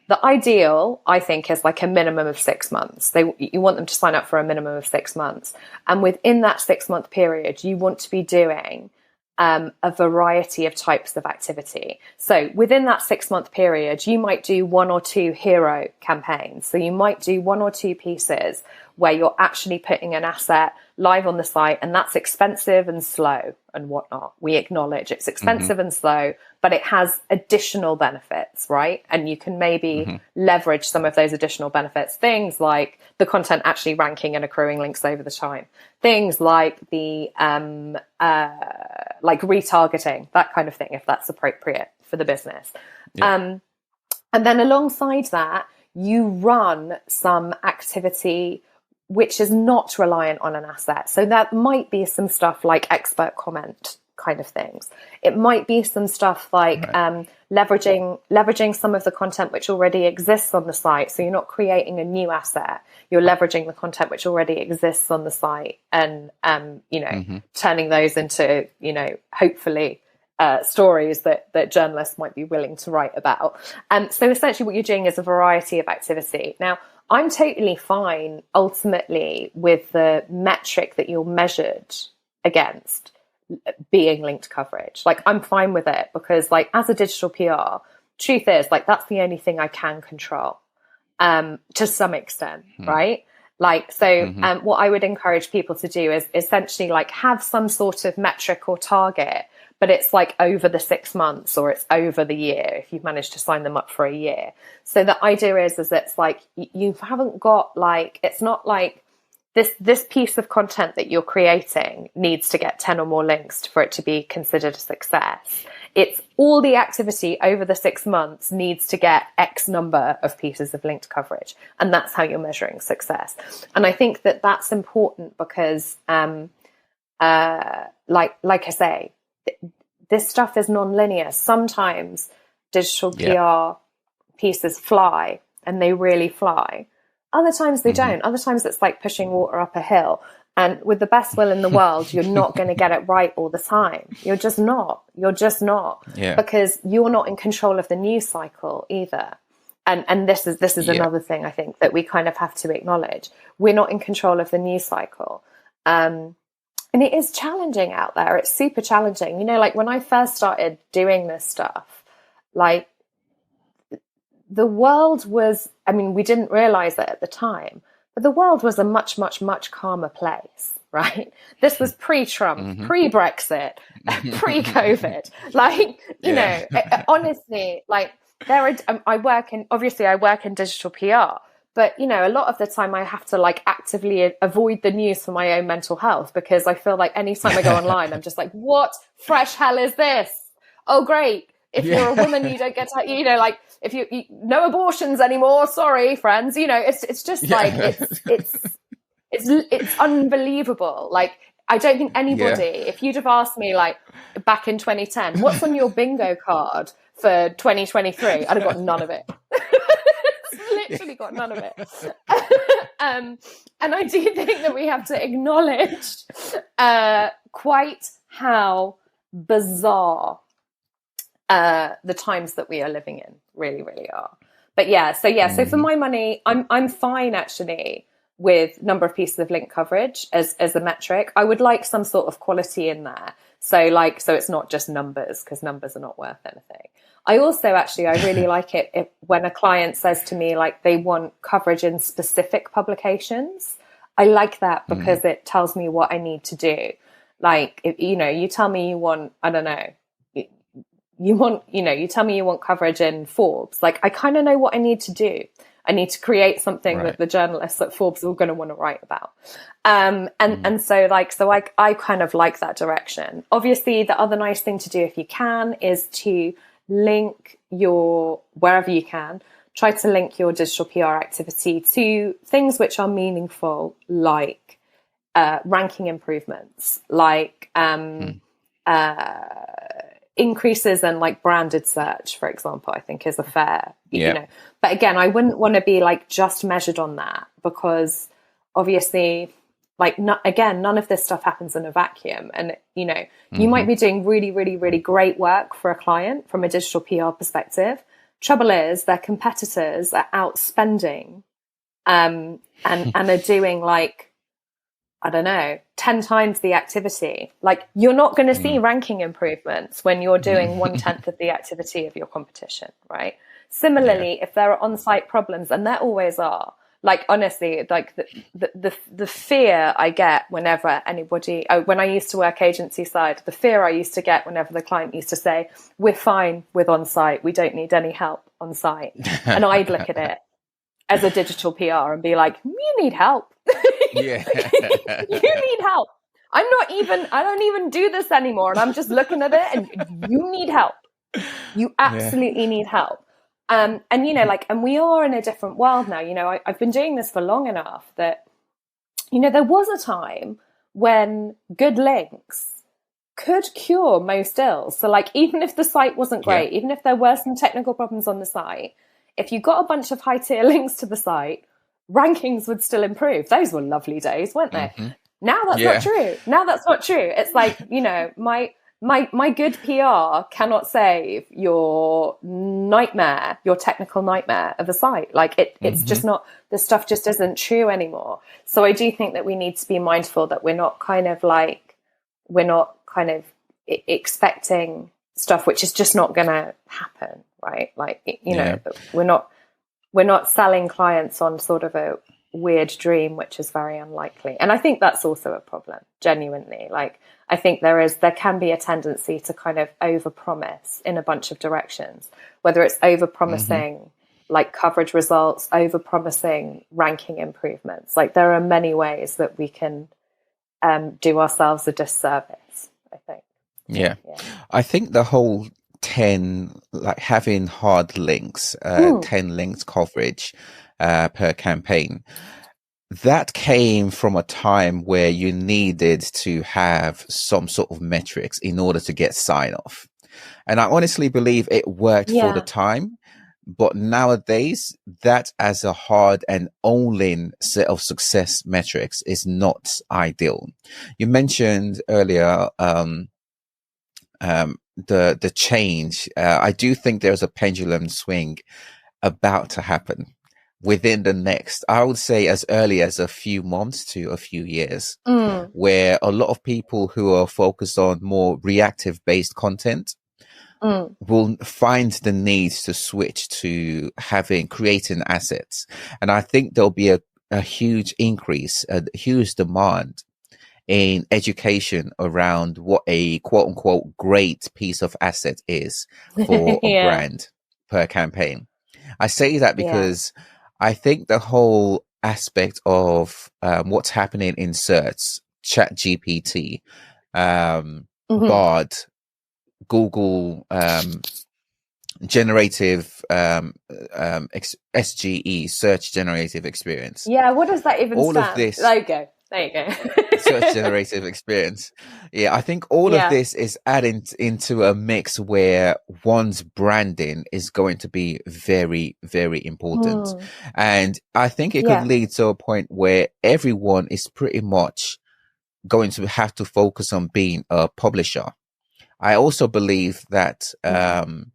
B: the ideal, I think, is like a minimum of 6 months. You want them to sign up for a minimum of 6 months. And within that 6-month period, you want to be doing a variety of types of activity. So within that 6-month period, you might do 1 or 2 hero campaigns. So you might do 1 or 2 pieces where you're actually putting an asset live on the site, and that's expensive and slow and whatnot. We acknowledge it's expensive and slow, but it has additional benefits, right? And you can maybe leverage some of those additional benefits. Things like the content actually ranking and accruing links over the time. Things like the like retargeting, that kind of thing, if that's appropriate for the business. Yeah. And then alongside that, you run some activity which is not reliant on an asset. So that might be some stuff like expert comment kind of things. It might be some stuff like leveraging some of the content which already exists on the site. So you're not creating a new asset. You're leveraging the content which already exists on the site and, turning those into, hopefully stories that journalists might be willing to write about. So essentially what you're doing is a variety of activity. Now, I'm totally fine ultimately with the metric that you're measured against being linked coverage. Like, I'm fine with it because, like, as a digital PR, truth is, like, that's the only thing I can control to some extent, right? Like, so what I would encourage people to do is essentially like have some sort of metric or target, but it's like over the 6 months or it's over the year if you've managed to sign them up for a year. So the idea is it's like you haven't got like, it's not like this piece of content that you're creating needs to get 10 or more links for it to be considered a success. It's all the activity over the 6 months needs to get X number of pieces of linked coverage. And that's how you're measuring success. And I think that that's important because, like I say, this stuff is non-linear. Sometimes digital PR pieces fly and they really fly. Other times they don't. Other times it's like pushing water up a hill. And with the best will in the world, you're not going to get it right all the time. You're just not. Because you're not in control of the news cycle either. And this is another thing I think that we kind of have to acknowledge. We're not in control of the news cycle. And it is challenging out there. It's super challenging. Like when I first started doing this stuff, like the world was, I mean, we didn't realize it at the time, but the world was a much, much, much calmer place, right? This was pre-Trump, pre-Brexit, pre-COVID. Like, you know, honestly, like I work in digital PR, but, you know, a lot of the time I have to like actively avoid the news for my own mental health because I feel like anytime I go online, I'm just like, what fresh hell is this? Oh, great. If you're a woman, you don't get to, you know, like if you no abortions anymore. Sorry, friends. You know, it's just like, it's unbelievable. Like, I don't think anybody, if you'd have asked me like back in 2010, what's on your bingo card for 2023? I'd have got none of it. Literally got none of it. And I do think that we have to acknowledge quite how bizarre the times that we are living in really, really are. But so for my money, I'm fine actually with number of pieces of link coverage as a metric. I would like some sort of quality in there. So it's not just numbers, because numbers are not worth anything. I also I really like it when a client says to me, like, they want coverage in specific publications. I like that because it tells me what I need to do. Like, if, you know, you tell me you want, I don't know, you tell me you want coverage in Forbes. Like, I kind of know what I need to do. I need to create something that the journalists at Forbes are going to want to write about. So I kind of like that direction. Obviously, the other nice thing to do if you can is to link wherever you can, try to link your digital PR activity to things which are meaningful, like ranking improvements, like increases in like branded search, for example, I think is a fair,
A: Yeah.
B: you know, but again, I wouldn't want to be like just measured on that, because obviously, like, again, none of this stuff happens in a vacuum. And, you know, you might be doing really, really, really great work for a client from a digital PR perspective. Trouble is, their competitors are outspending and are doing like, I don't know, 10 times the activity. Like, you're not going to see ranking improvements when you're doing 1/10 of the activity of your competition, right? Similarly, if there are on-site problems, and there always are, like, honestly, like the fear I get whenever anybody, when I used to work agency side, the fear I used to get whenever the client used to say, we're fine with on-site, we don't need any help on site. And I'd look at it as a digital PR and be like, you need help.
A: Yeah.
B: You need help. I don't even do this anymore. And I'm just looking at it, and you need help. You absolutely need help. And, you know, like, and we are in a different world now. You know, I've been doing this for long enough that, you know, there was a time when good links could cure most ills. So, like, even if the site wasn't great, even if there were some technical problems on the site, if you got a bunch of high tier links to the site, rankings would still improve. Those were lovely days, weren't they? Now that's not true. Now that's not true. It's like, you know, my good PR cannot save your nightmare, your technical nightmare of a site. Like, it's just not, the stuff just isn't true anymore. So I do think that we need to be mindful that we're not kind of expecting stuff which is just not going to happen, right? Like, you know, we're not selling clients on sort of a weird dream, which is very unlikely. And I think that's also a problem, genuinely. Like, I think there can be a tendency to kind of overpromise in a bunch of directions, whether it's overpromising like coverage results, overpromising ranking improvements. Like, there are many ways that we can do ourselves a disservice, I think.
A: Yeah. I think the whole 10, like having hard links, 10 links coverage per campaign, that came from a time where you needed to have some sort of metrics in order to get sign off. And I honestly believe it worked for the time. But nowadays, that as a hard and only set of success metrics is not ideal. You mentioned earlier the change. I do think there's a pendulum swing about to happen within the next, I would say, as early as a few months to a few years, where a lot of people who are focused on more reactive based content will find the need to switch to creating assets. And I think there'll be a huge increase, a huge demand in education around what a quote unquote great piece of asset is for a brand per campaign. I say that because I think the whole aspect of what's happening in search, Chat GPT, Bard, Google generative SGE, search generative experience.
B: Yeah, what does that even stand?
A: Of this,
B: there you go.
A: search generative experience. Yeah, I think all of this is adding into a mix where one's branding is going to be very, very important. And I think it could lead to a point where everyone is pretty much going to have to focus on being a publisher. I also believe that the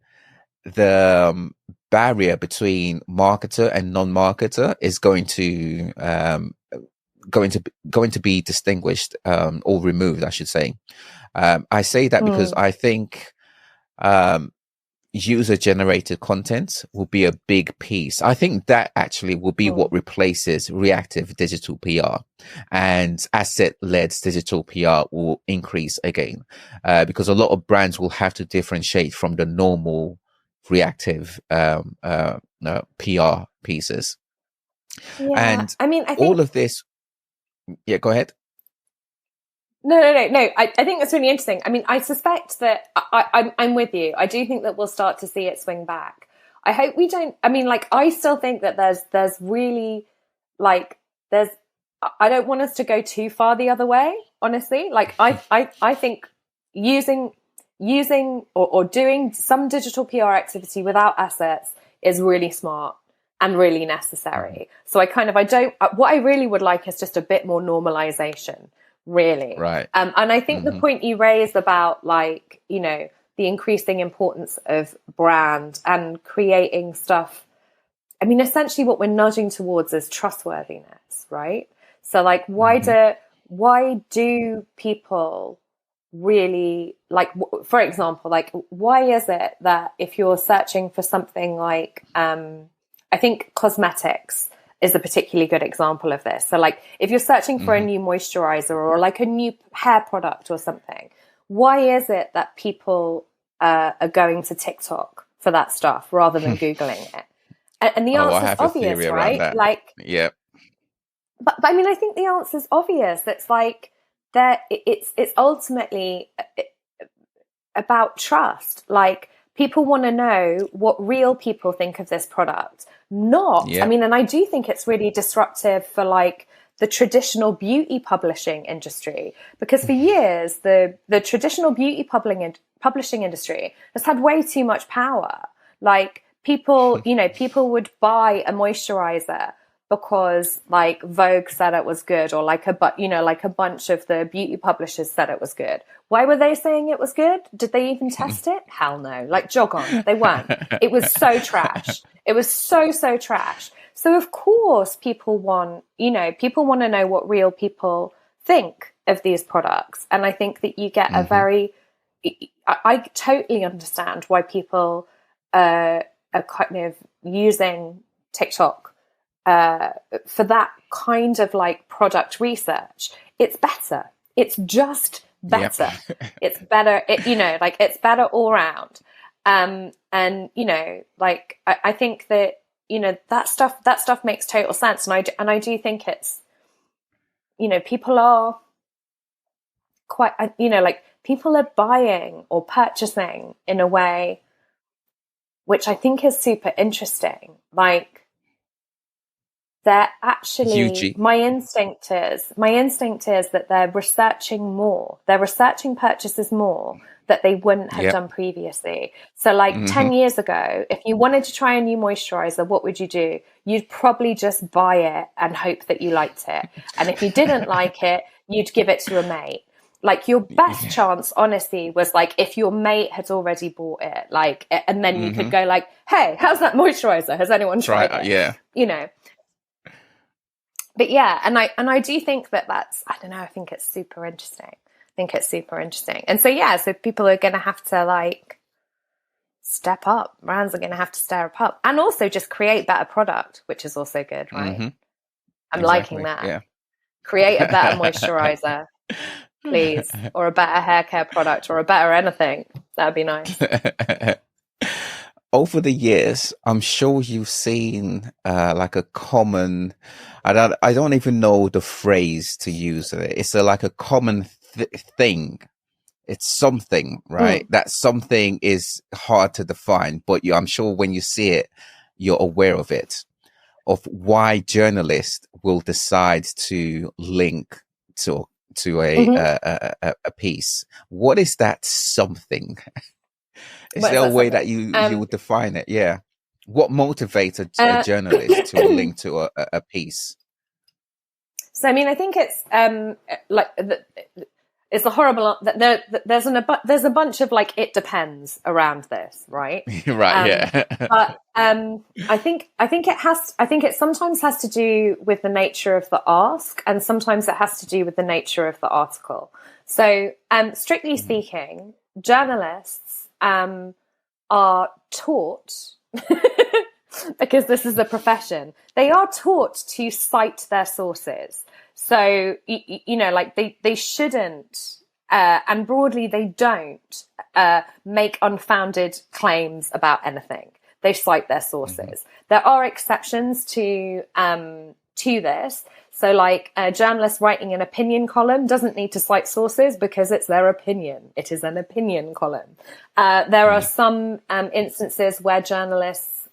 A: barrier between marketer and non-marketer is going to be distinguished or removed, I should say. I say that because I think user-generated content will be a big piece. I think that actually will be what replaces reactive digital PR, and asset-led digital PR will increase again because a lot of brands will have to differentiate from the normal reactive PR pieces. And
B: I mean, I think
A: all of this. Yeah, go ahead.
B: No. I think that's really interesting. I mean, I suspect that I'm with you. I do think that we'll start to see it swing back. I hope we don't. I mean, like, I still think that there's really, like, I don't want us to go too far the other way, honestly. Like, I think using using or doing some digital PR activity without assets is really smart and really necessary. So what I really would like is just a bit more normalization, really.
A: Right.
B: And I think the point you raised about like, you know, the increasing importance of brand and creating stuff. I mean, essentially what we're nudging towards is trustworthiness, right? So like, why do people really like, for example, like, why is it that if you're searching for something like, I think cosmetics is a particularly good example of this. So like, if you're searching for a new moisturizer or like a new hair product or something, why is it that people are going to TikTok for that stuff rather than Googling it? And the answer is obvious, right? Like,
A: yeah.
B: But I mean, I think the answer is obvious. It's like it's ultimately about trust. Like, people want to know what real people think of this product. I mean, and I do think it's really disruptive for like the traditional beauty publishing industry, because for years the traditional beauty publishing industry has had way too much power. Like, people would buy a moisturizer because like Vogue said it was good, or like a bunch of the beauty publishers said it was good. Why were they saying it was good? Did they even test it? Hell no. Like, jog on. They weren't. It was so trash. It was so trash. So of course people want to know what real people think of these products. And I think that you get I totally understand why people are kind of using TikTok for that kind of like product research. It's better. It's just better. It's better. It's better all around. And like I think that that stuff makes total sense. And I do think it's people are quite like people are buying or purchasing in a way which I think is super interesting. Like, they're actually, my instinct is that they're researching more. They're researching purchases more that they wouldn't have done previously. So like 10 years ago, if you wanted to try a new moisturizer, what would you do? You'd probably just buy it and hope that you liked it. And if you didn't like it, you'd give it to a mate. Like, your best chance, honestly, was like if your mate had already bought it, like, and then you could go like, hey, how's that moisturizer? Has anyone tried it?
A: Yeah.
B: But yeah, and I do think that's, I don't know, I think it's super interesting. And so, yeah, so people are going to have to like step up. Brands are going to have to step up and also just create better product, which is also good, right? I'm liking that. Yeah. Create a better moisturizer, please, or a better hair care product, or a better anything. That'd be nice.
A: Over the years, I'm sure you've seen like a common, I don't even know the phrase to use it. It's like a common thing. It's something, right? That something is hard to define, but I'm sure when you see it, you're aware of it, of why journalists will decide to link to a piece. What is that something? Is there a way that you would define it? Yeah. What motivates a journalist to link to a piece?
B: So, I mean, I think it's it's a horrible. There's a bunch of like it depends around this, right?
A: Right. Yeah.
B: But I think it sometimes has to do with the nature of the ask, and sometimes it has to do with the nature of the article. So, strictly speaking, journalists are taught, because this is a profession, they are taught to cite their sources. So, like they shouldn't, and broadly they don't make unfounded claims about anything. They cite their sources. There are exceptions to this. So like a journalist writing an opinion column doesn't need to cite sources because it's their opinion. It is an opinion column. There are some instances where journalists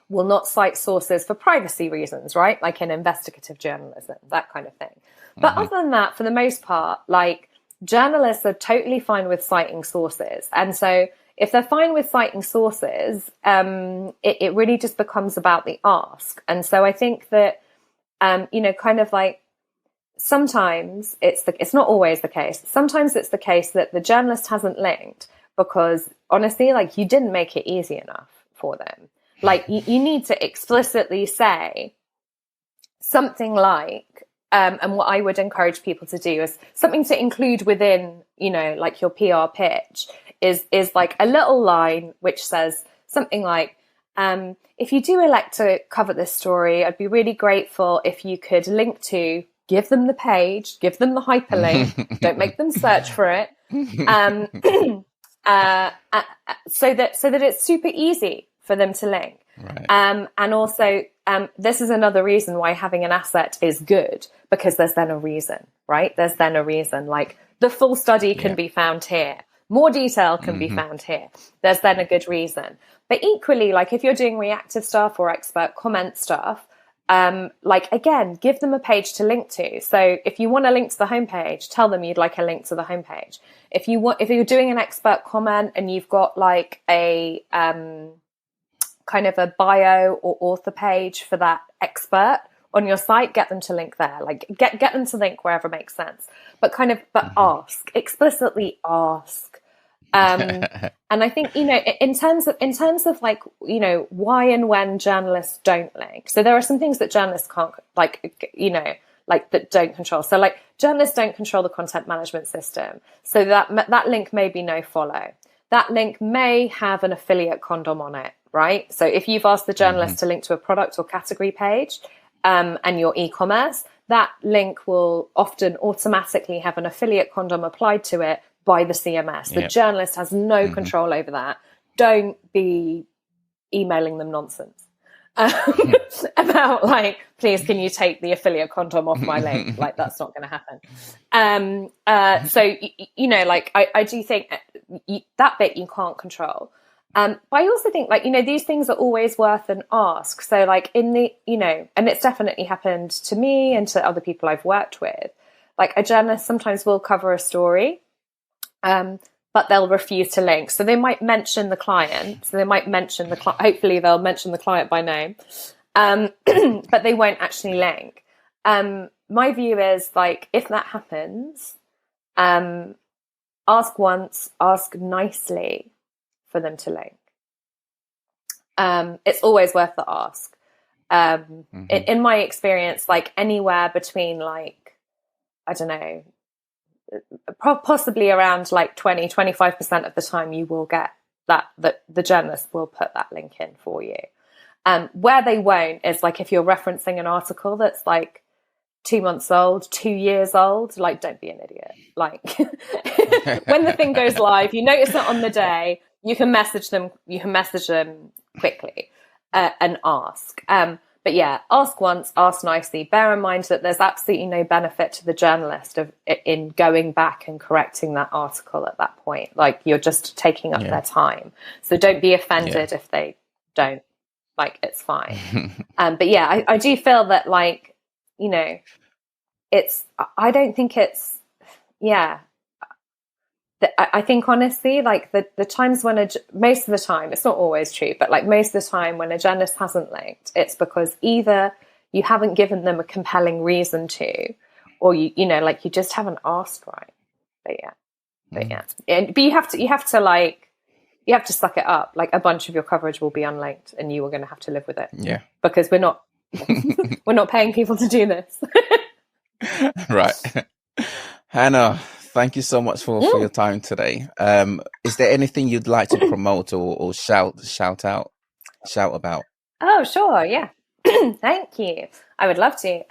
B: will not cite sources for privacy reasons, right? Like in investigative journalism, that kind of thing. But other than that, for the most part, like journalists are totally fine with citing sources. And so if they're fine with citing sources, it really just becomes about the ask. And so I think that, kind of like, sometimes it's not always the case. Sometimes it's the case that the journalist hasn't linked because, honestly, like, you didn't make it easy enough for them. Like, you need to explicitly say something like, and what I would encourage people to do is something to include within, like your PR pitch is like a little line which says something like, if you do elect to cover this story, I'd be really grateful if you could link to, give them the page, give them the hyperlink, don't make them search for it, so that it's super easy for them to link.
A: Right.
B: And also, this is another reason why having an asset is good, because there's then a reason, right? There's then a reason, like the full study can be found here. More detail can be found here. There's then a good reason. But equally, like if you're doing reactive stuff or expert comment stuff, like, again, give them a page to link to. So if you want a link to the homepage, tell them you'd like a link to the homepage. If you're doing an expert comment and you've got like a, kind of a bio or author page for that expert on your site, get them to link there. Like get them to link wherever makes sense, but ask, explicitly ask. And I think, in terms of like, why and when journalists don't link. So there are some things that journalists can't, that don't control. So like journalists don't control the content management system. So that link may be no follow. That link may have an affiliate condom on it, right? So if you've asked the journalist to link to a product or category page, and your e-commerce, that link will often automatically have an affiliate condom applied to it by the CMS. The journalist has no control over that. Don't be emailing them nonsense about like, please, can you take the affiliate condom off my link? Like, that's not going to happen. So, like, I do think that bit you can't control. But I also think, like, these things are always worth an ask. So, like, and it's definitely happened to me and to other people I've worked with. Like, a journalist sometimes will cover a story, but they'll refuse to link. So they might mention the client. So they might mention hopefully they'll mention the client by name, but they won't actually link. My view is, like, if that happens, ask once, ask nicely for them to link. It's always worth the ask. In my experience, like, anywhere between, like, I don't know, possibly around like 20-25% of the time you will get that the journalist will put that link in for you. Where they won't is, like, if you're referencing an article that's like 2 months old, 2 years old, like, don't be an idiot. Like, when the thing goes live, you notice it on the day, you can message them quickly and ask. But yeah, ask once, ask nicely. Bear in mind that there's absolutely no benefit to the journalist in going back and correcting that article at that point. Like, you're just taking up their time. So don't be offended if they don't. Like, it's fine. But yeah, I do feel that, like, I don't think it's, I think, honestly, like, the times when most of the time, it's not always true, but like most of the time when a journalist hasn't linked, it's because either you haven't given them a compelling reason to, or you just haven't asked right. But you have to suck it up. Like, a bunch of your coverage will be unlinked and you are going to have to live with it. Yeah. Because we're not paying people to do this.
A: Right. Hannah, thank you so much for your time today. Is there anything you'd like to promote or shout about?
B: Oh, sure. Yeah. Thank you. I would love to.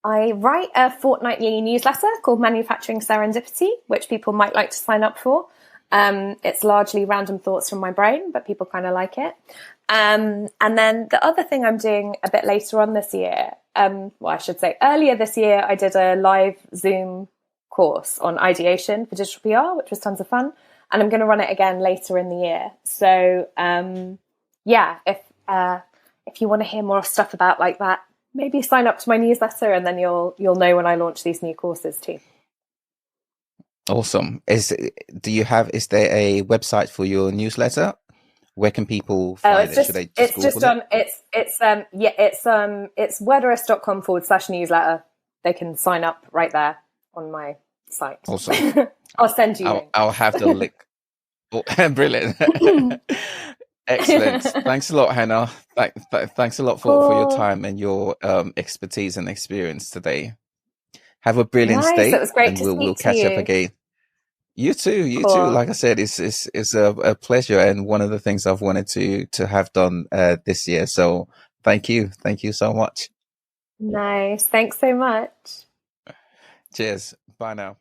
B: I write a fortnightly newsletter called Manufacturing Serendipity, which people might like to sign up for. It's largely random thoughts from my brain, but people kind of like it. And then the other thing I'm doing a bit later on this year, I should say earlier this year, I did a live Zoom course on ideation for digital PR, which was tons of fun. And I'm going to run it again later in the year. So, if you want to hear more stuff about like that maybe sign up to my newsletter, and then you'll know when I launch these new courses too.
A: Awesome. Is there a website for your newsletter? Where can people find it? Should they just Google it?
B: It's worderist.com/newsletter. They can sign up right there on my site.
A: Awesome.
B: I'll send you.
A: I'll have the link. Oh, brilliant. Excellent. Thanks a lot, Hannah. Thanks a lot for your time and your expertise and experience today. Have a brilliant day.
B: It was great to
A: we'll catch up again. You too. Like I said, it's a pleasure, and one of the things I've wanted to have done this year. So thank you so much.
B: Nice. Thanks so much.
A: Cheers. Bye now.